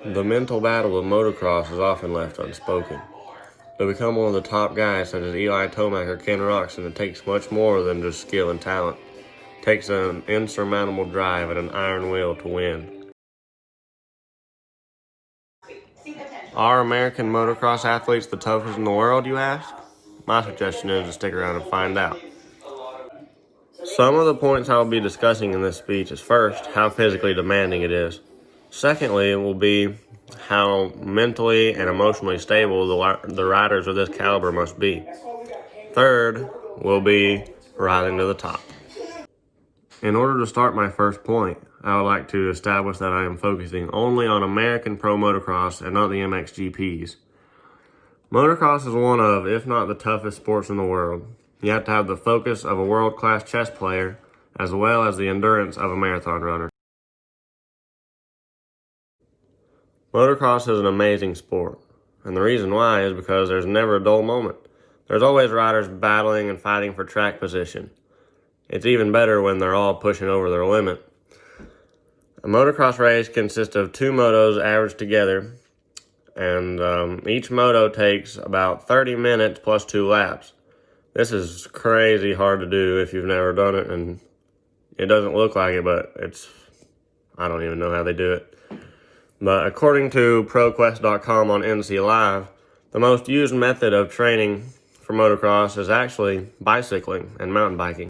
The mental battle of motocross is often left unspoken. To become one of the top guys such as Eli Tomac or Ken Roczen, it takes much more than just skill and talent. It takes an insurmountable drive and an iron will to win. Are American motocross athletes the toughest in the world, you ask? My suggestion is to stick around and find out. Some of the points I will be discussing in this speech is first, how physically demanding it is. Secondly, it will be how mentally and emotionally stable the riders of this caliber must be. Third will be rising to the top. In order to start my first point, I would like to establish that I am focusing only on American pro motocross and not the MXGPs. Motocross is one of, if not the toughest sports in the world. You have to have the focus of a world-class chess player as well as the endurance of a marathon runner. Motocross is an amazing sport, and the reason why is because there's never a dull moment. There's always riders battling and fighting for track position. It's even better when they're all pushing over their limit. A motocross race consists of 2 motos averaged together, and each moto takes about 30 minutes plus 2 laps. This is crazy hard to do if you've never done it, and it doesn't look like it, but I don't even know how they do it. But according to ProQuest.com on NC Live, the most used method of training for motocross is actually bicycling and mountain biking.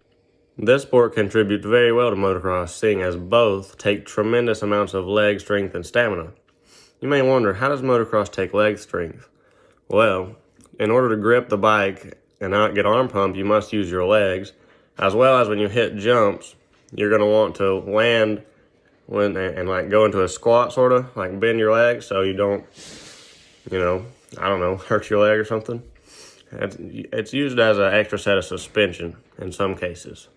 This sport contributes very well to motocross, seeing as both take tremendous amounts of leg strength and stamina. You may wonder, how does motocross take leg strength? Well, in order to grip the bike and not get arm pumped, you must use your legs, as well as when you hit jumps, you're going to want to land and like go into a squat, sort of, like bend your legs so you don't, hurt your leg or something. It's used as an extra set of suspension in some cases.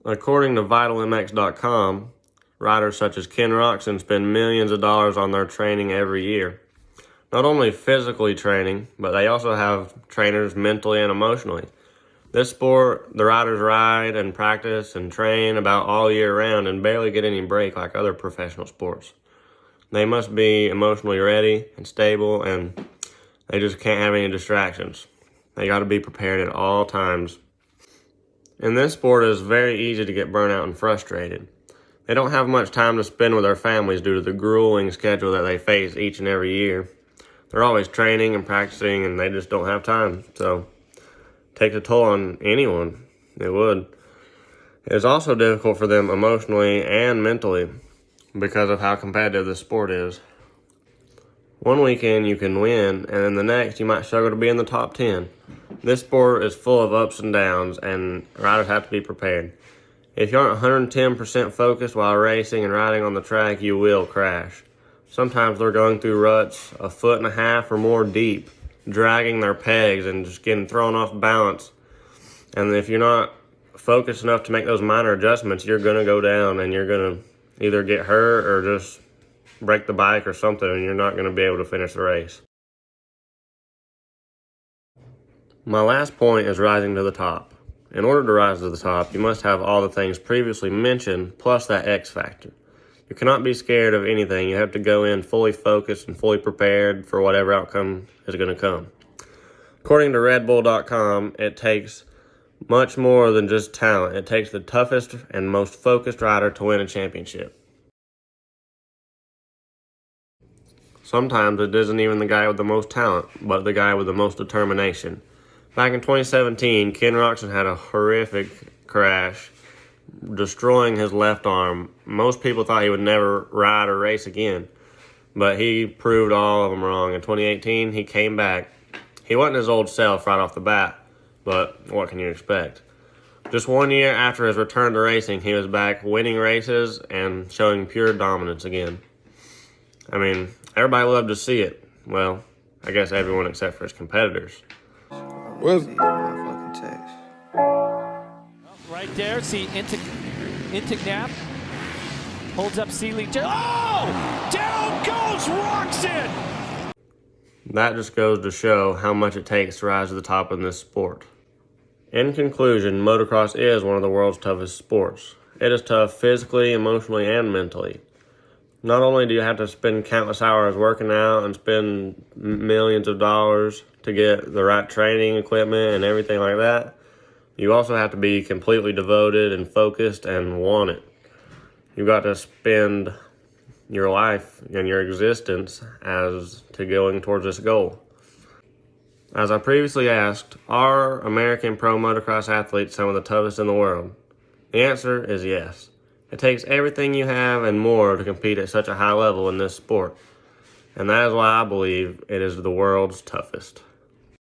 According to VitalMX.com, riders such as Ken Roczen spend millions of dollars on their training every year. Not only physically training, but they also have trainers mentally and emotionally. This sport, the riders ride and practice and train about all year round and barely get any break like other professional sports. They must be emotionally ready and stable, and they just can't have any distractions. They got to be prepared at all times. In this sport, it is very easy to get burnt out and frustrated. They don't have much time to spend with their families due to the grueling schedule that they face each and every year. They're always training and practicing, and they just don't have time. So it takes a toll on anyone. It would. It's also difficult for them emotionally and mentally because of how competitive this sport is. One weekend you can win, and then the next you might struggle to be in the top 10. This sport is full of ups and downs, and riders have to be prepared. If you aren't 110% focused while racing and riding on the track, you will crash. Sometimes they're going through ruts 1.5 feet or more deep, dragging their pegs and just getting thrown off balance. And if you're not focused enough to make those minor adjustments, you're going to go down and you're going to either get hurt or just break the bike or something, and you're not going to be able to finish the race. My last point is rising to the top. In order to rise to the top, you must have all the things previously mentioned plus that X factor. You cannot be scared of anything. You have to go in fully focused and fully prepared for whatever outcome is going to come. According to RedBull.com, it takes much more than just talent. It takes the toughest and most focused rider to win a championship. Sometimes it isn't even the guy with the most talent, but the guy with the most determination. Back in 2017, Ken Roczen had a horrific crash, destroying his left arm. Most people thought he would never ride or race again, but he proved all of them wrong. In 2018, he came back. He wasn't his old self right off the bat, but what can you expect? Just 1 year after his return to racing, he was back winning races and showing pure dominance again. I mean, everybody loved to see it. Well, I guess everyone except for his competitors. Where's right there, see Intignap holds up Seeley. Oh! Down goes Roczen! That just goes to show how much it takes to rise to the top in this sport. In conclusion, motocross is one of the world's toughest sports. It is tough physically, emotionally, and mentally. Not only do you have to spend countless hours working out and spend millions of dollars to get the right training equipment and everything like that, you also have to be completely devoted and focused and want it. You've got to spend your life and your existence as to going towards this goal. As I previously asked, are American pro motocross athletes some of the toughest in the world? The answer is yes. It takes everything you have and more to compete at such a high level in this sport. And that is why I believe it is the world's toughest.